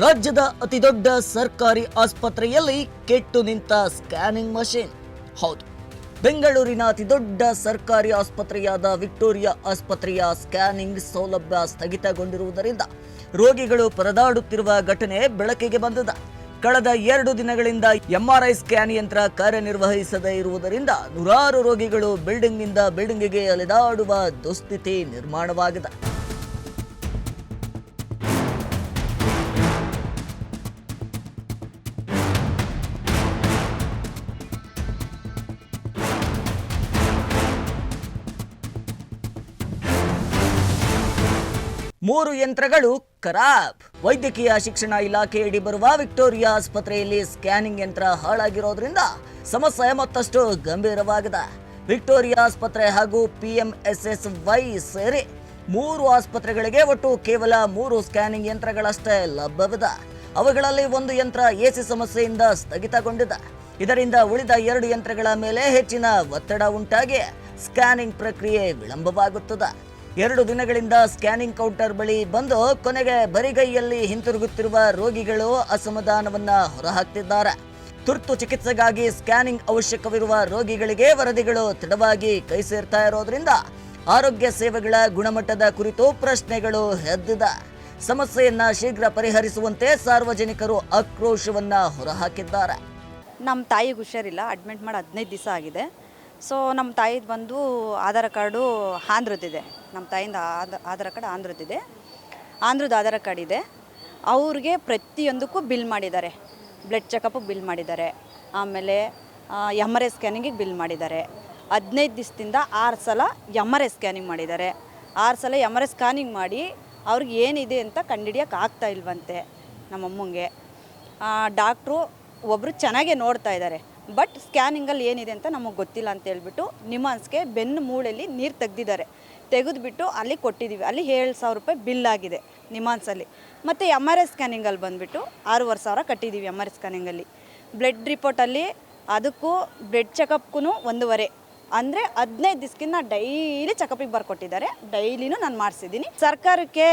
ರಾಜ್ಯದ ಅತಿದೊಡ್ಡ ಸರ್ಕಾರಿ ಆಸ್ಪತ್ರೆಯಲ್ಲಿ ಕೆಟ್ಟು ನಿಂತ ಸ್ಕ್ಯಾನಿಂಗ್ ಮಷೀನ್. ಹೌದು, ಬೆಂಗಳೂರಿನ ಅತಿದೊಡ್ಡ ಸರ್ಕಾರಿ ಆಸ್ಪತ್ರೆಯಾದ ವಿಕ್ಟೋರಿಯಾ ಆಸ್ಪತ್ರೆಯ ಸ್ಕ್ಯಾನಿಂಗ್ ಸೌಲಭ್ಯ ಸ್ಥಗಿತಗೊಂಡಿರುವುದರಿಂದ ರೋಗಿಗಳು ಪರದಾಡುತ್ತಿರುವ ಘಟನೆ ಬೆಳಕಿಗೆ ಬಂದಿದೆ. ಕಳೆದ 2 ದಿನಗಳಿಂದ ಎಂಆರ್ಐ ಸ್ಕ್ಯಾನ್ ಯಂತ್ರ ಕಾರ್ಯನಿರ್ವಹಿಸದೇ ಇರುವುದರಿಂದ ನೂರಾರು ರೋಗಿಗಳು ಬಿಲ್ಡಿಂಗ್ನಿಂದ ಬಿಲ್ಡಿಂಗಿಗೆ ಅಲೆದಾಡುವ ದುಸ್ಥಿತಿ ನಿರ್ಮಾಣವಾಗಿದೆ. ಮೂರು ಯಂತ್ರಗಳು ಖರಾಬ್. ವೈದ್ಯಕೀಯ ಶಿಕ್ಷಣ ಇಲಾಖೆಯಡಿ ಬರುವ ವಿಕ್ಟೋರಿಯಾ ಆಸ್ಪತ್ರೆಯಲ್ಲಿ ಸ್ಕ್ಯಾನಿಂಗ್ ಯಂತ್ರ ಹಾಳಾಗಿರೋದ್ರಿಂದ ಸಮಸ್ಯೆ ಮತ್ತಷ್ಟು ಗಂಭೀರವಾಗಿದೆ. ವಿಕ್ಟೋರಿಯಾ ಆಸ್ಪತ್ರೆ ಹಾಗೂ PMSSY ಸೇರಿ 3 ಆಸ್ಪತ್ರೆಗಳಿಗೆ ಒಟ್ಟು ಕೇವಲ 3 ಸ್ಕ್ಯಾನಿಂಗ್ ಯಂತ್ರಗಳಷ್ಟೇ ಲಭ್ಯವಿದೆ. ಅವುಗಳಲ್ಲಿ ಒಂದು ಯಂತ್ರ AC ಸಮಸ್ಯೆಯಿಂದ ಸ್ಥಗಿತಗೊಂಡಿದೆ. ಇದರಿಂದ ಉಳಿದ 2 ಯಂತ್ರಗಳ ಮೇಲೆ ಹೆಚ್ಚಿನ ಒತ್ತಡ ಉಂಟಾಗಿ ಸ್ಕ್ಯಾನಿಂಗ್ ಪ್ರಕ್ರಿಯೆ ವಿಳಂಬವಾಗುತ್ತದೆ. 2 ದಿನಗಳಿಂದ ಸ್ಕ್ಯಾನಿಂಗ್ ಕೌಂಟರ್ ಬಳಿ ಬಂದು ಕೊನೆಗೆ ಬರಿಗೈಯಲ್ಲಿ ಹಿಂತಿರುಗುತ್ತಿರುವ ರೋಗಿಗಳು ಅಸಮಾಧಾನವನ್ನ ಹೊರಹಾಕ್ತಿದ್ದಾರೆ. ತುರ್ತು ಚಿಕಿತ್ಸೆಗಾಗಿ ಸ್ಕ್ಯಾನಿಂಗ್ ಅವಶ್ಯಕವಿರುವ ರೋಗಿಗಳಿಗೆ ವರದಿಗಳು ತಡವಾಗಿ ಕೈ ಸೇರ್ತಾ ಇರೋದ್ರಿಂದ ಆರೋಗ್ಯ ಸೇವೆಗಳ ಗುಣಮಟ್ಟದ ಕುರಿತು ಪ್ರಶ್ನೆಗಳು ಎದ್ದಿದೆ. ಸಮಸ್ಯೆಯನ್ನ ಶೀಘ್ರ ಪರಿಹರಿಸುವಂತೆ ಸಾರ್ವಜನಿಕರು ಆಕ್ರೋಶವನ್ನ ಹೊರಹಾಕಿದ್ದಾರೆ. ನಮ್ಮ ತಾಯಿಗೆ ಹುಷಾರಿಲ್ಲ, ಅಡ್ಮಿಟ್ ಮಾಡಿ 15 ದಿವಸ ಆಗಿದೆ. ಸೊ ನಮ್ಮ ತಾಯಿದು ಬಂದು ಆಧಾರ್ ಕಾರ್ಡು ಆಂಧ್ರದ್ದಿದೆ. ನಮ್ಮ ತಾಯಿಂದ ಆಧಾರ್ ಕಾರ್ಡ್ ಆಂಧ್ರದ್ದಿದೆ, ಆಂಧ್ರದ ಆಧಾರ್ ಕಾರ್ಡ್ ಇದೆ. ಅವ್ರಿಗೆ ಪ್ರತಿಯೊಂದಕ್ಕೂ ಬಿಲ್ ಮಾಡಿದ್ದಾರೆ. ಬ್ಲಡ್ ಚೆಕಪ್ಗೆ ಬಿಲ್ ಮಾಡಿದ್ದಾರೆ, ಆಮೇಲೆ MRI ಸ್ಕ್ಯಾನಿಂಗಿಗೆ ಬಿಲ್ ಮಾಡಿದ್ದಾರೆ. 15 ದಿವಸದಿಂದ 6 ಸಲ MRI ಸ್ಕ್ಯಾನಿಂಗ್ ಮಾಡಿದ್ದಾರೆ. 6 ಸಲ MRI ಸ್ಕ್ಯಾನಿಂಗ್ ಮಾಡಿ ಅವ್ರಿಗೆ ಏನಿದೆ ಅಂತ ಕಂಡುಹಿಡಿಯೋಕೆ ಆಗ್ತಾ ಇಲ್ವಂತೆ. ನಮ್ಮಮ್ಮಂಗೆ ಡಾಕ್ಟ್ರು ಒಬ್ಬರು ಚೆನ್ನಾಗೇ ನೋಡ್ತಾ ಇದ್ದಾರೆ, ಬಟ್ ಸ್ಕ್ಯಾನಿಂಗಲ್ಲಿ ಏನಿದೆ ಅಂತ ನಮಗೆ ಗೊತ್ತಿಲ್ಲ ಅಂತ ಹೇಳ್ಬಿಟ್ಟು ನಿಮಾನ್ಸ್ಗೆ ಬೆನ್ನು ಮೂಳೆಯಲ್ಲಿ ನೀರು ತೆಗೆದುಬಿಟ್ಟು ಅಲ್ಲಿ ಕೊಟ್ಟಿದ್ದೀವಿ. ಅಲ್ಲಿ 7,000 ರೂಪಾಯಿ ಬಿಲ್ ಆಗಿದೆ ನಿಮಾನ್ಸಲ್ಲಿ. ಮತ್ತು MRI ಸ್ಕ್ಯಾನಿಂಗಲ್ಲಿ ಬಂದುಬಿಟ್ಟು 6,500 ಕಟ್ಟಿದ್ದೀವಿ. MRI ಸ್ಕ್ಯಾನಿಂಗಲ್ಲಿ ಬ್ಲಡ್ ರಿಪೋರ್ಟಲ್ಲಿ ಅದಕ್ಕೂ ಬ್ಲಡ್ ಚೆಕಪ್ಗೂ 1.5 ಅಂದರೆ 15 ದಿವಸಕ್ಕಿಂತ ಡೈಲಿ ಚೆಕಪಿಗೆ ಬರ್ಕೊಟ್ಟಿದ್ದಾರೆ. ಡೈಲಿನೂ ನಾನು ಮಾಡಿಸಿದ್ದೀನಿ. ಸರ್ಕಾರಕ್ಕೆ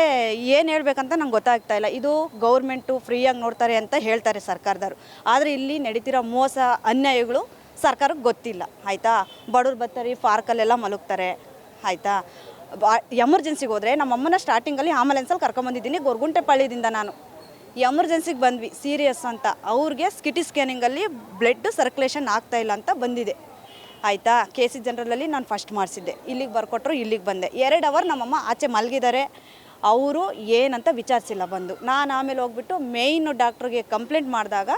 ಏನು ಹೇಳ್ಬೇಕಂತ ನಂಗೆ ಗೊತ್ತಾಗ್ತಾ ಇಲ್ಲ. ಇದು ಗೌರ್ಮೆಂಟು ಫ್ರೀಯಾಗಿ ನೋಡ್ತಾರೆ ಅಂತ ಹೇಳ್ತಾರೆ ಸರ್ಕಾರದವರು, ಆದರೆ ಇಲ್ಲಿ ನಡೀತಿರೋ ಮೋಸ ಅನ್ಯಾಯಗಳು ಸರ್ಕಾರಕ್ಕೆ ಗೊತ್ತಿಲ್ಲ. ಆಯಿತಾ, ಬಡವ್ರು ಬರ್ತಾರೆ, ಪಾರ್ಕಲ್ಲೆಲ್ಲ ಮಲಗ್ತಾರೆ. ಆಯಿತಾ, ಎಮರ್ಜೆನ್ಸಿಗೆ ಹೋದರೆ ನಮ್ಮಮ್ಮನ ಸ್ಟಾರ್ಟಿಂಗಲ್ಲಿ ಆಂಬುಲೆನ್ಸಲ್ಲಿ ಕರ್ಕೊಂಬಂದಿದ್ದೀನಿ ಗೊರಗುಂಟೆಪಾಳ್ಯದಿಂದ. ನಾನು ಎಮರ್ಜೆನ್ಸಿಗೆ ಬಂದ್ವಿ ಸೀರಿಯಸ್ ಅಂತ. ಅವ್ರಿಗೆ CT ಸ್ಕ್ಯಾನಿಂಗಲ್ಲಿ ಬ್ಲಡ್ ಸರ್ಕ್ಯುಲೇಷನ್ ಆಗ್ತಾಯಿಲ್ಲ ಅಂತ ಬಂದಿದೆ. ಆಯಿತಾ, KC ಜನರಲಲ್ಲಿ ನಾನು ಫಸ್ಟ್ ಮಾಡಿಸಿದ್ದೆ. ಇಲ್ಲಿಗೆ ಬರ್ಕೊಟ್ರು, ಇಲ್ಲಿಗೆ ಬಂದೆ. 2 ಅವರ್ ನಮ್ಮಮ್ಮ ಆಚೆ ಮಲಗಿದ್ದಾರೆ. ಅವರು ಏನಂತ ವಿಚಾರಿಸಿಲ್ಲ ಬಂದು. ನಾನು ಆಮೇಲೆ ಹೋಗ್ಬಿಟ್ಟು ಮೇಯ್ನು ಡಾಕ್ಟ್ರಿಗೆ ಕಂಪ್ಲೇಂಟ್ ಮಾಡಿದಾಗ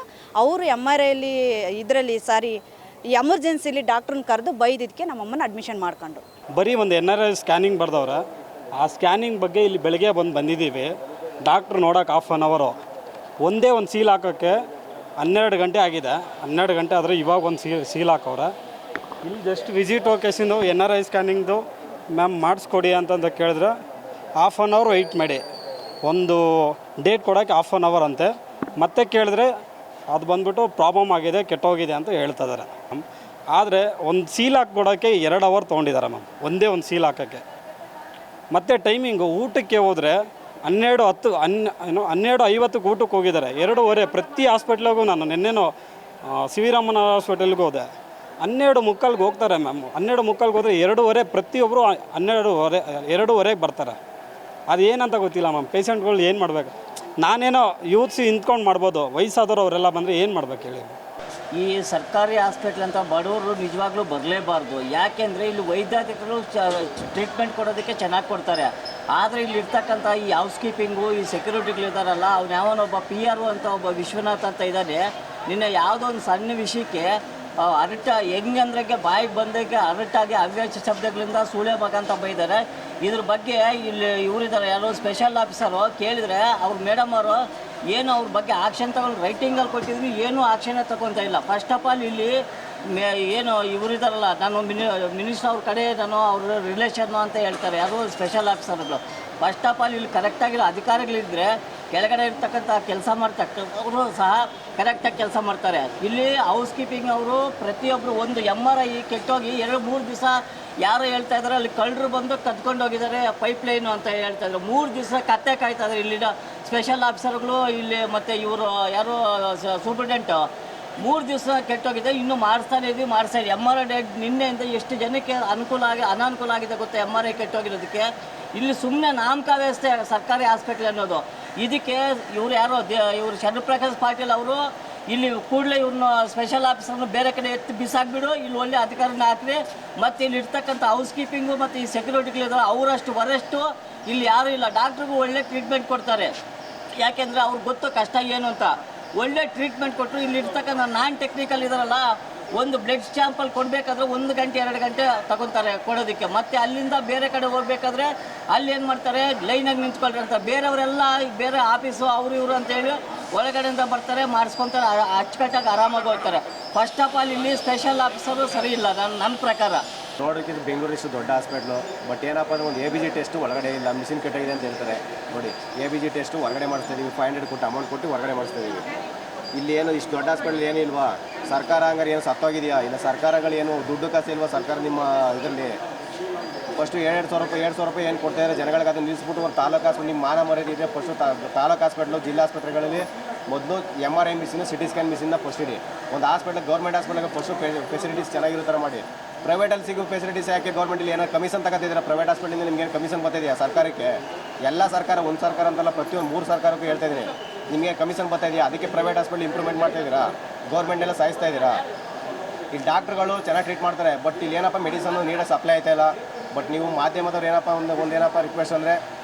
ಅವರು MRIಯಲ್ಲಿ ಇದರಲ್ಲಿ ಎಮರ್ಜೆನ್ಸಿಲಿ ಡಾಕ್ಟ್ರನ್ನ ಕರೆದು ಬೈದಿದ್ದಕ್ಕೆ ನಮ್ಮಮ್ಮನ ಅಡ್ಮಿಷನ್ ಮಾಡ್ಕೊಂಡ್ರು. ಬರೀ ಒಂದು NRI ಸ್ಕ್ಯಾನಿಂಗ್ ಬರ್ದವ್ರೆ. ಆ ಸ್ಕ್ಯಾನಿಂಗ್ ಬಗ್ಗೆ ಇಲ್ಲಿ ಬೆಳಗ್ಗೆ ಬಂದಿದ್ದೀವಿ. ಡಾಕ್ಟ್ರು ನೋಡೋಕೆ 1/2 ಅವರು, ಒಂದೇ ಒಂದು ಸೀಲ್ ಹಾಕೋಕ್ಕೆ 12 ಗಂಟೆ ಆಗಿದೆ. 12 ಗಂಟೆ ಆದರೆ ಇವಾಗ ಒಂದು ಸೀಲ್ ಹಾಕವ್ರೆ. ಇಲ್ಲಿ ಜಸ್ಟ್ ವಿಸಿಟ್ ಹೋಗೇಸಿಂದು NRI ಸ್ಕ್ಯಾನಿಂಗ್ದು ಮ್ಯಾಮ್ ಮಾಡಿಸ್ಕೊಡಿ ಅಂತಂದು ಕೇಳಿದ್ರೆ 1/2 ಅವರ್ ವೆಯ್ಟ್ ಮಾಡಿ, ಒಂದು ಡೇಟ್ ಕೊಡೋಕ್ಕೆ 1/2 ಅವರ್ ಅಂತೆ. ಮತ್ತೆ ಕೇಳಿದ್ರೆ ಅದು ಬಂದ್ಬಿಟ್ಟು ಪ್ರಾಬ್ಲಮ್ ಆಗಿದೆ, ಕೆಟ್ಟೋಗಿದೆ ಅಂತ ಹೇಳ್ತಿದ್ದಾರೆ. ಆದರೆ ಒಂದು ಸೀಲ್ ಹಾಕ್ಕೊಡೋಕ್ಕೆ 2 ಅವರ್ ತೊಗೊಂಡಿದ್ದಾರೆ ಮ್ಯಾಮ್, ಒಂದೇ ಒಂದು ಸೀಲ್ ಹಾಕೋಕ್ಕೆ. ಮತ್ತು ಟೈಮಿಂಗು ಊಟಕ್ಕೆ ಹೋದರೆ 12:50ಕ್ಕೆ ಊಟಕ್ಕೆ ಹೋಗಿದ್ದಾರೆ. 2:15 ಪ್ರತಿ ಹಾಸ್ಪಿಟ್ಲಿಗೂ ನಾನು ನಿನ್ನೆನೋ ಸಿವಿರಾಮನ್ ಹಾಸ್ಪಿಟಲ್ಗೆ ಹೋದೆ. 12:45ಗೆ ಹೋಗ್ತಾರೆ ಮ್ಯಾಮ್. 12:45ಗೆ ಹೋದರೆ 2:15 ಪ್ರತಿಯೊಬ್ಬರು 2:15ಗೆ ಬರ್ತಾರೆ. ಅದು ಏನಂತ ಗೊತ್ತಿಲ್ಲ ಮ್ಯಾಮ್. ಪೇಷಂಟ್ಗಳು ಏನು ಮಾಡಬೇಕು? ನಾನೇನೋ ಯೂತ್ಸ್ ನಿಂತ್ಕೊಂಡು ಮಾಡ್ಬೋದು, ವಯಸ್ಸಾದವರು ಅವರೆಲ್ಲ ಬಂದರೆ ಏನು ಮಾಡ್ಬೇಕು ಹೇಳಿ? ಈ ಸರ್ಕಾರಿ ಹಾಸ್ಪಿಟ್ಲ್ ಅಂತ ಬಡವರು ನಿಜವಾಗ್ಲೂ ಬರಲೇಬಾರ್ದು. ಯಾಕೆಂದರೆ ಇಲ್ಲಿ ವೈದ್ಯಾಧಿಕಾರಿಗಳು ಟ್ರೀಟ್ಮೆಂಟ್ ಕೊಡೋದಕ್ಕೆ ಚೆನ್ನಾಗಿ ಕೊಡ್ತಾರೆ. ಆದರೆ ಇಲ್ಲಿ ಇರ್ತಕ್ಕಂಥ ಈ ಹೌಸ್ ಕೀಪಿಂಗು, ಈ ಸೆಕ್ಯೂರಿಟಿಗಳಿದ್ದಾರಲ್ಲ, ಅವ್ನು ಯಾವನೊಬ್ಬ PRO ಅಂತ ಒಬ್ಬ ವಿಶ್ವನಾಥ್ ಅಂತ ಇದ್ದಾನೆ. ನಿನ್ನೆ ಯಾವುದೋ ಒಂದು ಸಣ್ಣ ವಿಷಯಕ್ಕೆ ಹೆಂಗಂದ್ರೆಗೆ ಬಾಯಿಗೆ ಬಂದಕ್ಕೆ ಅರಟಾಗಿ ಅವ್ಯಾಚ ಶಬ್ದಗಳಿಂದ ಸೂಳೆ ಮಗ ಅಂತ ಬೈದ್ದಾರೆ. ಇದ್ರ ಬಗ್ಗೆ ಇಲ್ಲಿ ಇವರಿದ್ದಾರೆ, ಯಾರೋ ಸ್ಪೆಷಲ್ ಆಫೀಸರು ಕೇಳಿದರೆ ಅವ್ರು ಮೇಡಮ್ ಅವರು ಏನು ಅವ್ರ ಬಗ್ಗೆ ಆಕ್ಷನ್ ತಗೊಂಡು ರೈಟಿಂಗಲ್ಲಿ ಕೊಟ್ಟಿದ್ವಿ, ಏನೂ ಆಕ್ಷನೇ ತಗೊತಾ ಇಲ್ಲ. ಫಸ್ಟ್ ಆಫ್ ಆಲ್ ಇಲ್ಲಿ ಏನು ಇವರಿದಾರಲ್ಲ, ನಾನು ಮಿನಿಸ್ಟರ್ ಅವ್ರ ಕಡೆ ನಾನು ಅವ್ರ ರಿಲೇಷನ್ನು ಅಂತ ಹೇಳ್ತಾರೆ, ಯಾರು ಸ್ಪೆಷಲ್ ಆಫೀಸರ್ಗಳು. ಫಸ್ಟ್ ಆಫ್ ಆಲ್ ಇಲ್ಲಿ ಕರೆಕ್ಟಾಗಿರೋ ಅಧಿಕಾರಿಗಳಿದ್ದರೆ ಕೆಳಗಡೆ ಇರ್ತಕ್ಕಂಥ ಕೆಲಸ ಮಾಡ್ತಕ್ಕವರು ಸಹ ಕರೆಕ್ಟಾಗಿ ಕೆಲಸ ಮಾಡ್ತಾರೆ. ಇಲ್ಲಿ ಹೌಸ್ ಕೀಪಿಂಗ್ ಅವರು ಪ್ರತಿಯೊಬ್ಬರು ಒಂದು MRI ಕೆಟ್ಟೋಗಿ 2-3 ದಿವಸ ಯಾರು ಹೇಳ್ತಾ ಇದ್ದಾರೆ ಅಲ್ಲಿ ಕಳ್ಳರು ಬಂದು ಕದ್ಕೊಂಡು ಹೋಗಿದ್ದಾರೆ ಪೈಪ್ ಲೈನು ಅಂತ ಹೇಳ್ತಾ ಇದ್ರು. 3 ದಿವಸ ಕತ್ತೆ ಕಾಯ್ತಾ ಇದ್ದಾರೆ ಇಲ್ಲಿನ ಸ್ಪೆಷಲ್ ಆಫೀಸರ್ಗಳು ಇಲ್ಲಿ ಮತ್ತು ಇವರು ಯಾರು ಸೂಪ್ರಿಡೆಂಟು. 3 ದಿವಸ ಕೆಟ್ಟೋಗಿದೆ, ಇನ್ನೂ ಮಾಡಿಸ್ತಾನೆ ಇದ್ದೀವಿ MRI ನಿನ್ನೆಯಿಂದ ಎಷ್ಟು ಜನಕ್ಕೆ ಅನಾನುಕೂಲ ಆಗಿದೆ ಗೊತ್ತಾ MRI ಕೆಟ್ಟೋಗಿರೋದಕ್ಕೆ. ಇಲ್ಲಿ ಸುಮ್ಮನೆ ನಾಮಕಾವ್ಯವಸ್ಥೆ ಸರ್ಕಾರಿ ಹಾಸ್ಪಿಟ್ಲ್ ಅನ್ನೋದು. ಇದಕ್ಕೆ ಇವ್ರು ಯಾರೋ ಇವರು ಚಂದ್ರಪ್ರಕಾಶ್ ಪಾಟೀಲ್ ಅವರು ಇಲ್ಲಿ ಕೂಡಲೇ ಇವ್ರನ್ನ ಸ್ಪೆಷಲ್ ಆಫೀಸರ್ನ ಬೇರೆ ಕಡೆ ಎತ್ತಿ ಬಿಸಾಕ್ಬಿಡು, ಇಲ್ಲಿ ಒಳ್ಳೆ ಅಧಿಕಾರನ ಹಾಕ್ರಿ. ಮತ್ತು ಇಲ್ಲಿ ಇರ್ತಕ್ಕಂಥ ಹೌಸ್ ಕೀಪಿಂಗು ಮತ್ತು ಈ ಸೆಕ್ಯೂರಿಟಿಗಳಿದ್ದಾರೆ ಅವರಷ್ಟು ವರೆಷ್ಟು ಇಲ್ಲಿ ಯಾರೂ ಇಲ್ಲ. ಡಾಕ್ಟ್ರಿಗೂ ಒಳ್ಳೆ ಟ್ರೀಟ್ಮೆಂಟ್ ಕೊಡ್ತಾರೆ, ಯಾಕೆಂದರೆ ಅವ್ರಿಗೆ ಗೊತ್ತು ಕಷ್ಟ ಏನು ಅಂತ. ಒಳ್ಳೆ ಟ್ರೀಟ್ಮೆಂಟ್ ಕೊಟ್ಟರು. ಇಲ್ಲಿ ಇರ್ತಕ್ಕಂಥ ನಾನ್ ಟೆಕ್ನಿಕಲ್ ಇದಾರಲ್ಲ, ಒಂದು ಬ್ಲಡ್ ಸ್ಯಾಂಪಲ್ ಕೊಡಬೇಕಾದ್ರೆ 1 ಗಂಟೆ 2 ಗಂಟೆ ತಗೊತಾರೆ ಕೊಡೋದಕ್ಕೆ. ಮತ್ತು ಅಲ್ಲಿಂದ ಬೇರೆ ಕಡೆ ಹೋಗ್ಬೇಕಾದ್ರೆ ಅಲ್ಲಿ ಏನು ಮಾಡ್ತಾರೆ, ಲೈನಾಗಿ ನಿಂತ್ಕೊಳ್ರಿ ಅಂತ. ಬೇರೆಯವರೆಲ್ಲ ಬೇರೆ ಆಫೀಸು ಅವರು ಇವರು ಅಂತೇಳಿ ಒಳಗಡೆಯಿಂದ ಬರ್ತಾರೆ, ಮಾಡಿಸ್ಕೊತಾರೆ, ಅಚ್ಚುಕಟ್ಟಾಗಿ ಆರಾಮಾಗಿ ಹೋಗ್ತಾರೆ. ಫಸ್ಟ್ ಆಫ್ ಆಲ್ ಇಲ್ಲಿ ಸ್ಪೆಷಲ್ ಆಫೀಸರು ಸರಿ ಇಲ್ಲ ನನ್ನ ಪ್ರಕಾರ. ನೋಡೋಕ್ಕೆ ಬೆಂಗಳೂರು ಇಷ್ಟು ದೊಡ್ಡ ಹಾಸ್ಪಿಟ್ಲು, ಬಟ್ ಏನಪ್ಪ ಅಂದರೆ ಒಂದು ABG ಟೆಸ್ಟು ಒಳಗಡೆ ಇಲ್ಲ, ಮಿಷಿನ್ ಕೆಟ್ಟೋಗಿದೆ ಅಂತ ಹೇಳ್ತಾರೆ. ನೋಡಿ ABG ಟೆಸ್ಟು ಹೊರಗಡೆ ಮಾಡಿಸ್ತಾ ಇದೀವಿ, 500 ಕೊಟ್ಟು ಅಮೌಂಟ್ ಕೊಟ್ಟು ಹೊರಗಡೆ ಮಾಡಿಸ್ತಾ ಇದೀವಿ. ಇಲ್ಲಿ ಏನು ಇಷ್ಟು ದೊಡ್ಡ ಹಾಸ್ಪಿಟ್ಲ್ ಏನಿಲ್ವಾ? ಸರ್ಕಾರ ಹಂಗಾರೆ ಏನು ಸತ್ತೋಗಿದೆಯಾ? ಇಲ್ಲ ಸರ್ಕಾರಗಳು ಏನು ದುಡ್ಡು ಕಾಸು ಇಲ್ವಾ ಸರ್ಕಾರ ನಿಮ್ಮ ಇದರಲ್ಲಿ? ಫಸ್ಟು 2,000 ರೂಪಾಯಿ ಏನು ಕೊಡ್ತಾಯಿದ್ದಾರೆ ಜನಗಳಿಗೆ, ಅದನ್ನು ನಿಲ್ಲಿಸ್ಬಿಟ್ಟು ಒಂದು ತಾಲೂಕು ಹಾಸ್ಪಿಟ್ಲ್ ನಿಮ್ಮ ಮಾನ ಮರ್ಯಾದೆ ಇದೆ. ಫಸ್ಟು ತಾಲೂಕು ಹಾಸ್ಪಿಟ್ಲು ಜಿಲ್ಲಾ ಆಸ್ಪತ್ರೆಗಳಲ್ಲಿ ಮೊದಲು MRI ಮಿಷಿನ್, CT ಸ್ಕ್ಯಾನ್ ಮಿಷಿನ್ನ ಫಸ್ಟ್ ಇಡಿ. ಒಂದು ಹಾಸ್ಪಿಟ್ಲ್ ಗೌರ್ಮೆಂಟ್ ಹಾಸ್ಪಿಟ್ಲಿಗೆ ಫಸ್ಟು ಫೆಸಿಲಿಟೀಸ್ ಚೆನ್ನಾಗಿರೋ ಥರ ಮಾಡಿ. ಪ್ರೈವೇಟಲ್ಲಿ ಸಿಗೋ ಫೆಸಿಲಿಟೀಸ್ ಯಾಕೆ ಗೌರ್ಮೆಂಟಲ್ಲಿ ಏನೋ ಕಮಿಷನ್ ತಗೋತಿದ್ದೀರಾ? ಪ್ರೈವೇಟ್ ಹಾಸ್ಪಿಟಲಿಂದ ನಿಮ್ಗೇನು ಕಮಿಷನ್ ಬರ್ತಾಯಿದೆಯಾ ಸರ್ಕಾರಕ್ಕೆ? ಎಲ್ಲ ಸರ್ಕಾರ, ಒಂದು ಸರ್ಕಾರ ಅಂತಲ್ಲ, ಪ್ರತಿಯೊಂದು 3 ಸರ್ಕಾರಕ್ಕೂ ಹೇಳ್ತಾ ಇದ್ದೀನಿ, ನಿಮಗೆ ಕಮಿಷನ್ ಬರ್ತಾ ಇದೆಯಾ? ಅದಕ್ಕೆ ಪ್ರೈವೇಟ್ ಹಾಸ್ಪಿಟಲ್ ಇಂಪ್ರೂವ್ಮೆಂಟ್ ಮಾಡ್ತಾಯಿದ್ದೀರಾ, ಗೌರ್ಮೆಂಟೆಲ್ಲ ಸಾಯಿಸ್ತಾ ಇದ್ದೀರಾ. ಈ ಡಾಕ್ಟ್ರುಗಳು ಚೆನ್ನಾಗಿ ಟ್ರೀಟ್ ಮಾಡ್ತಾರೆ, ಬಟ್ ಇಲ್ಲಿ ಏನಪ್ಪ ಮೆಡಿಸನ್ನು ನೀಡೋ ಸಪ್ಲೈ ಆಯ್ತಾ ಇಲ್ಲ. ಬಟ್ ನೀವು ಮಾಧ್ಯಮದವ್ರು ಏನಪ್ಪ ಒಂದೇನಪ್ಪ ರಿಕ್ವೆಸ್ಟ್ ಅಂದರೆ,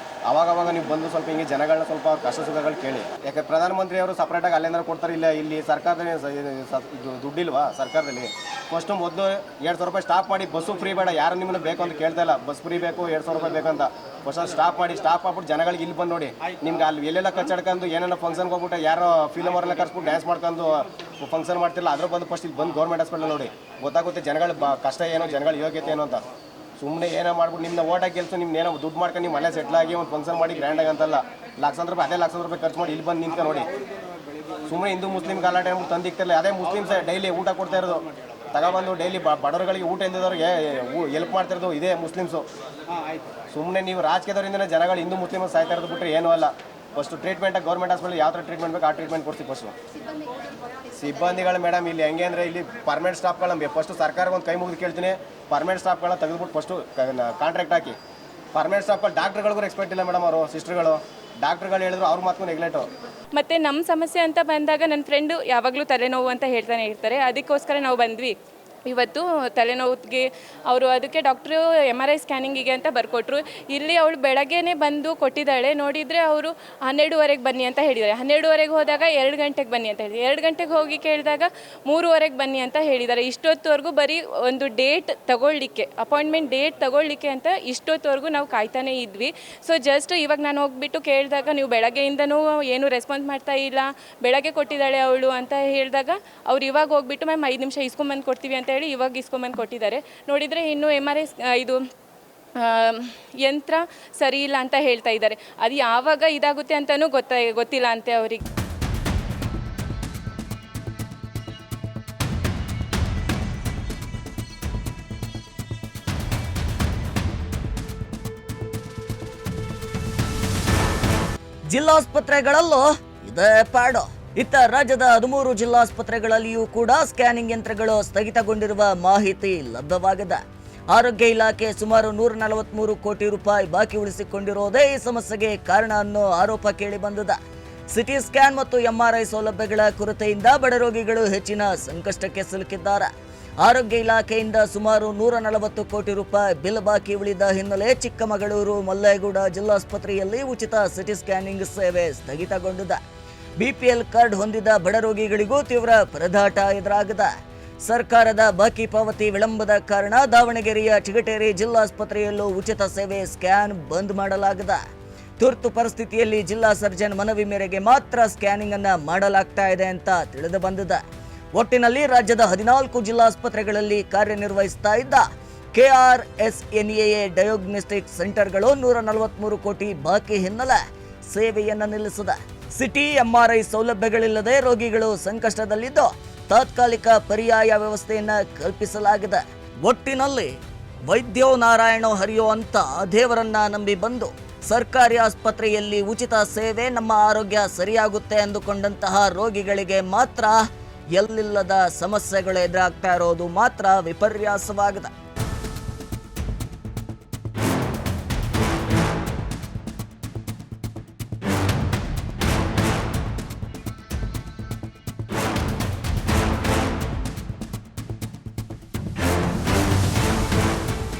ಅವಾಗವಾಗ ನೀವು ಬಂದು ಸ್ವಲ್ಪ ಹಿಂಗೆ ಜನಗಳನ್ನ ಸ್ವಲ್ಪ ಕಷ್ಟ ಸುಖಗಳು ಕೇಳಿ. ಯಾಕೆ ಪ್ರಧಾನಮಂತ್ರಿ ಅವರು ಸಪ್ರೇಟಾಗಿ ಅಲ್ಲೇನಾದ್ರು ಕೊಡ್ತಾರೆ? ಇಲ್ಲ, ಇಲ್ಲಿ ಸರ್ಕಾರದಲ್ಲಿ ದುಡ್ಡಿಲ್ವಾ ಸರ್ಕಾರದಲ್ಲಿ? ಫಸ್ಟು ಮೊದಲು 2,000 ರೂಪಾಯಿ ಸ್ಟಾಪ್ ಮಾಡಿ, ಬಸ್ಸು ಫ್ರೀ ಬೇಡ, ಯಾರು ನಿಮ್ಮನ್ನು ಬೇಕು ಅಂತ ಕೇಳ್ತಾ ಇಲ್ಲ. ಬಸ್ ಫ್ರೀ ಬೇಕು, 2,000 ರೂಪಾಯಿ ಬೇಕಂತ ಫಸ್ಟ್ ಸ್ಟಾಪ್ ಮಾಡ್ಬಿಟ್ಟು ಜನಗಳಿಗೆ ಇಲ್ಲಿ ಬಂದು ನೋಡಿ. ನಿಮ್ಗೆ ಅಲ್ಲಿ ಎಲ್ಲೆಲ್ಲ ಕಚ್ಚಾಡ್ಕೊಂಡು ಏನೇನೋ ಫಂಕ್ಷನ್ಗೆ ಹೋಗ್ಬಿಟ್ಟು ಯಾರೋ ಫಿಲ್ಮ್ ಅವರೆಲ್ಲ ಕರ್ಸ್ಬಿಟ್ಟು ಡ್ಯಾನ್ಸ್ ಮಾಡ್ಕೊಂಡು ಫಂಕ್ಷನ್ ಮಾಡ್ತಿಲ್ಲ, ಅದ್ರ ಬಂದು ಫಸ್ಟ್ ಇಲ್ಲಿ ಬಂದು ಗೌರ್ಮೆಂಟ್ ಹಾಸ್ಪಿಟಲ್ ನೋಡಿ, ಗೊತ್ತಾಗುತ್ತೆ ಜನಗಳ ಕಷ್ಟ ಏನೋ, ಜನಗಳ ಯೋಗ್ಯತೆ ಏನೋ ಅಂತ. ಸುಮ್ಮನೆ ಏನೋ ಮಾಡ್ಬಿಟ್ಟು ನಿಮ್ಮನ್ನ ಓಟಾಗಿ ಕೆಲಸ, ನಿಮ್ನ ಏನೋ ದುಡ್ಡು ಮಾಡ್ಕೊಂಡು ನಿಮ್ಮ ಮನೆ ಸೆಟ್ಲಾಗಿ ಒಂದು ಫಂಕ್ಷನ್ ಮಾಡಿ ಗ್ರ್ಯಾಂಡಾಗಿ ಅಂತಲ್ಲ, ಲಕ್ಷಾಂತರ ರೂಪಾಯಿ, ಅದೇ ಲಕ್ಷಾಂತರ ರೂಪಾಯಿ ಖರ್ಚು ಮಾಡಿ ಇಲ್ಲಿ ಬಂದು ನಿಂತ್ಕೊಂಡು ನೋಡಿ. ಸುಮ್ಮನೆ ಹಿಂದೂ ಮುಸ್ಲಿಂ ಗಲಾಟೆ ಅಂದ್ಬಿಟ್ಟು ತಂದಿಕ್ತಿರಲ್ಲ, ಅದೇ ಮುಸ್ಲಿಮ್ಸೇ ಡೈಲಿ ಊಟ ಕೊಡ್ತಾ ಇರೋದು, ತಗೊಬಂದು ಡೈಲಿ ಬಡವರುಗಳಿಗೆ ಊಟ ಇಲ್ದಿದ್ದವ್ರಿಗೆ ಹೆಲ್ಪ್ ಮಾಡ್ತಿರೋದು ಇದೇ ಮುಸ್ಲಿಮ್ಸು. ಸುಮ್ಮನೆ ನೀವು ರಾಜಕೀಯದವರಿಂದನೇ ಜನಗಳು ಹಿಂದೂ ಮುಸ್ಲಿಮ್ ಸಾಯ್ತಾ ಇರೋದು ಬಿಟ್ಟರೆ ಏನೂ ಅಲ್ಲ. ಫಸ್ಟು ಟ್ರೀಟ್ಮೆಂಟಾಗಿ ಗೌರ್ಮೆಂಟ್ ಹಾಸ್ಪಿಟಲ್ ಯಾವ ಥರ ಟ್ರೀಟ್ಮೆಂಟ್ ಬೇಕು ಆ ಟ್ರೀಟ್ಮೆಂಟ್ ಕೊಡ್ತೀವಿ. ಫಸ್ಟು ಸಿಬ್ಬಂದಿಗಳು ಮೇಡಮ್ ಇಲ್ಲಿ ಹೆಂಗೆ ಅಂದರೆ, ಇಲ್ಲಿ ಪರ್ಮನೆಂಟ್ ಸ್ಟಾಫ್ಗಳು ಫಸ್ಟು ಸರ್ಕಾರಕ್ಕೆ ಒಂದು ಕೈ ಮುಗಿದು ಕೇಳ್ತೀನಿ, ಪರ್ಮನೆಂಟ್ ಸ್ಟಾಫ್ಗಳನ್ನ ತೆಗೆದುಬಿಟ್ಟು ಫಸ್ಟು ಕಾಂಟ್ರಾಕ್ಟ್ ಹಾಕಿ. ಪರ್ಮನೆಂಟ್ ಸ್ಟಾಫ್ಗಳು ಡಾಕ್ಟ್ರುಗಳಿಗೂ ರೆಸ್ಪೆಕ್ಟ್ ಇಲ್ಲ ಮೇಡಮ್, ಅವರು ಸಿಸ್ಟರ್ಗಳು ಡಾಕ್ಟ್ರುಗಳು ಹೇಳಿದ್ರು ಅವ್ರ ಮಾತು ನೆಗ್ಲೆಟು. ಮತ್ತು ನಮ್ಮ ಸಮಸ್ಯೆ ಅಂತ ಬಂದಾಗ ನನ್ನ ಫ್ರೆಂಡು ಯಾವಾಗಲೂ ತಲೆನೋವು ಅಂತ ಹೇಳ್ತಾನೆ ಇರ್ತಾರೆ, ಅದಕ್ಕೋಸ್ಕರ ನಾವು ಬಂದ್ವಿ. ಇವತ್ತು ತಲೆನೋವಿಗೆ ಅವರು ಅದಕ್ಕೆ ಡಾಕ್ಟ್ರು MRI ಸ್ಕ್ಯಾನಿಂಗಿಗೆ ಅಂತ ಬರ್ಕೊಟ್ರು. ಇಲ್ಲಿ ಅವಳು ಬೆಳಗ್ಗೆನೇ ಬಂದು ಕೊಟ್ಟಿದ್ದಾಳೆ. ನೋಡಿದರೆ ಅವರು 12:30 ಬನ್ನಿ ಅಂತ ಹೇಳಿದ್ದಾರೆ. 12:30 ಹೋದಾಗ 2 ಗಂಟೆಗೆ ಬನ್ನಿ ಅಂತ ಹೇಳಿದ್ದಾರೆ. 2 ಗಂಟೆಗೆ ಹೋಗಿ ಕೇಳಿದಾಗ 3:30 ಬನ್ನಿ ಅಂತ ಹೇಳಿದ್ದಾರೆ. ಇಷ್ಟೊತ್ತವರೆಗೂ ಬರೀ ಒಂದು ಡೇಟ್ ತಗೊಳ್ಳಿಕ್ಕೆ, ಅಪಾಯಿಂಟ್ಮೆಂಟ್ ಡೇಟ್ ತಗೊಳ್ಳಿಕ್ಕೆ ಅಂತ ಇಷ್ಟೊತ್ತವರೆಗೂ ನಾವು ಕಾಯ್ತಾನೇ ಇದ್ವಿ. ಸೊ ಜಸ್ಟ್ ಇವಾಗ ನಾನು ಹೋಗ್ಬಿಟ್ಟು ಕೇಳಿದಾಗ, ನೀವು ಬೆಳಗ್ಗೆಯಿಂದನೂ ಏನು ರೆಸ್ಪಾನ್ಸ್ ಮಾಡ್ತಾ ಇಲ್ಲ, ಬೆಳಗ್ಗೆ ಕೊಟ್ಟಿದ್ದಾಳೆ ಅವಳು ಅಂತ ಹೇಳಿದಾಗ, ಅವ್ರು ಇವಾಗ ಹೋಗ್ಬಿಟ್ಟು ಮ್ಯಾಮ್ 5 ನಿಮಿಷ ಇಸ್ಕೊಂಬಂದು ಕೊಡ್ತೀವಿ ಅಂತ ಹೇಳಿ ಇವಾಗ ಇಸ್ಕೊಂಬಂದು ಕೊಟ್ಟಿದ್ದಾರೆ. ನೋಡಿದರೆ ಇನ್ನೂ MRI ಇದು ಯಂತ್ರ ಸರಿ ಇಲ್ಲ ಅಂತ ಹೇಳ್ತಾ ಇದ್ದಾರೆ. ಅದು ಯಾವಾಗ ಇದಾಗುತ್ತೆ ಅಂತಲೂ ಗೊತ್ತಿಲ್ಲ ಅಂತೆ ಅವರಿಗೆ. ಜಿಲ್ಲಾಸ್ಪತ್ರೆಗಳಲ್ಲೂ ಇದೇ ಪಾಡು. ಇತ್ತ ರಾಜ್ಯದ 13 ಜಿಲ್ಲಾಸ್ಪತ್ರೆಗಳಲ್ಲಿಯೂ ಕೂಡ ಸ್ಕ್ಯಾನಿಂಗ್ ಯಂತ್ರಗಳು ಸ್ಥಗಿತಗೊಂಡಿರುವ ಮಾಹಿತಿ ಲಭ್ಯವಾಗಿದೆ. ಆರೋಗ್ಯ ಇಲಾಖೆ ಸುಮಾರು 143 ಕೋಟಿ ರೂಪಾಯಿ ಬಾಕಿ ಉಳಿಸಿಕೊಂಡಿರೋದೇ ಈ ಸಮಸ್ಯೆಗೆ ಕಾರಣ ಅನ್ನೋ ಆರೋಪ ಕೇಳಿ ಬಂದಿದೆ. ಸಿಟಿ ಸ್ಕ್ಯಾನ್ ಮತ್ತು MRI ಸೌಲಭ್ಯಗಳ ಕೊರತೆಯಿಂದ ಬಡ ರೋಗಿಗಳು ಹೆಚ್ಚಿನ ಸಂಕಷ್ಟಕ್ಕೆ ಸಿಲುಕಿದ್ದಾರೆ. ಆರೋಗ್ಯ ಇಲಾಖೆಯಿಂದ ಸುಮಾರು 140 ಕೋಟಿ ರೂಪಾಯಿ ಬಿಲ್ ಬಾಕಿ ಉಳಿದ ಹಿನ್ನೆಲೆ ಚಿಕ್ಕಮಗಳೂರು ಮಲ್ಲೇಗೌಡ ಜಿಲ್ಲಾಸ್ಪತ್ರೆಯಲ್ಲಿ ಉಚಿತ ಸಿಟಿ ಸ್ಕ್ಯಾನಿಂಗ್ ಸೇವೆ ಸ್ಥಗಿತಗೊಂಡಿದೆ. BPL ಕಾರ್ಡ್ ಹೊಂದಿದ ಬಡ ರೋಗಿಗಳಿಗೂ ತೀವ್ರ ಪರದಾಟ ಎದುರಾಗಿದೆ. ಸರ್ಕಾರದ ಬಾಕಿ ಪಾವತಿ ವಿಳಂಬದ ಕಾರಣ ದಾವಣಗೆರೆಯ ಚಿಗಟೇರಿ ಜಿಲ್ಲಾಸ್ಪತ್ರೆಯಲ್ಲೂ ಉಚಿತ ಸೇವೆ ಸ್ಕ್ಯಾನ್ ಬಂದ್ ಮಾಡಲಾಗಿದೆ. ತುರ್ತು ಪರಿಸ್ಥಿತಿಯಲ್ಲಿ ಜಿಲ್ಲಾ ಸರ್ಜನ್ ಮನವಿ ಮೇರೆಗೆ ಮಾತ್ರ ಸ್ಕ್ಯಾನಿಂಗ್ ಅನ್ನ ಮಾಡಲಾಗ್ತಾ ಇದೆ ಅಂತ ತಿಳಿದು ಬಂದಿದೆ. ಒಟ್ಟಿನಲ್ಲಿ ರಾಜ್ಯದ 14 ಜಿಲ್ಲಾಸ್ಪತ್ರೆಗಳಲ್ಲಿ ಕಾರ್ಯನಿರ್ವಹಿಸ್ತಾ ಇದ್ದ KRSNAA ಡಯಾಗ್ನೋಸ್ಟಿಕ್ ಸೆಂಟರ್ಗಳು 143 ಕೋಟಿ ಬಾಕಿ ಹಿನ್ನೆಲೆ ಸೇವೆಯನ್ನು ನಿಲ್ಲಿಸಿದೆ. ಸಿಟಿ MRI ಸೌಲಭ್ಯಗಳಿಲ್ಲದೆ ರೋಗಿಗಳು ಸಂಕಷ್ಟದಲ್ಲಿದ್ದು ತಾತ್ಕಾಲಿಕ ಪರ್ಯಾಯ ವ್ಯವಸ್ಥೆಯನ್ನು ಕಲ್ಪಿಸಲಾಗಿದೆ. ಒಟ್ಟಿನಲ್ಲಿ ವೈದ್ಯೋ ನಾರಾಯಣೋ ಹರಿಯೋ ಅಂತ ದೇವರನ್ನ ನಂಬಿ ಬಂದು ಸರ್ಕಾರಿ ಆಸ್ಪತ್ರೆಯಲ್ಲಿ ಉಚಿತ ಸೇವೆ, ನಮ್ಮ ಆರೋಗ್ಯ ಸರಿಯಾಗುತ್ತೆ ಅಂದುಕೊಂಡಂತಹ ರೋಗಿಗಳಿಗೆ ಮಾತ್ರ ಎಲ್ಲಿಲ್ಲದ ಸಮಸ್ಯೆಗಳು ಎದುರಾಗ್ತಾ ಇರೋದು ಮಾತ್ರ ವಿಪರ್ಯಾಸವಾಗಿದೆ.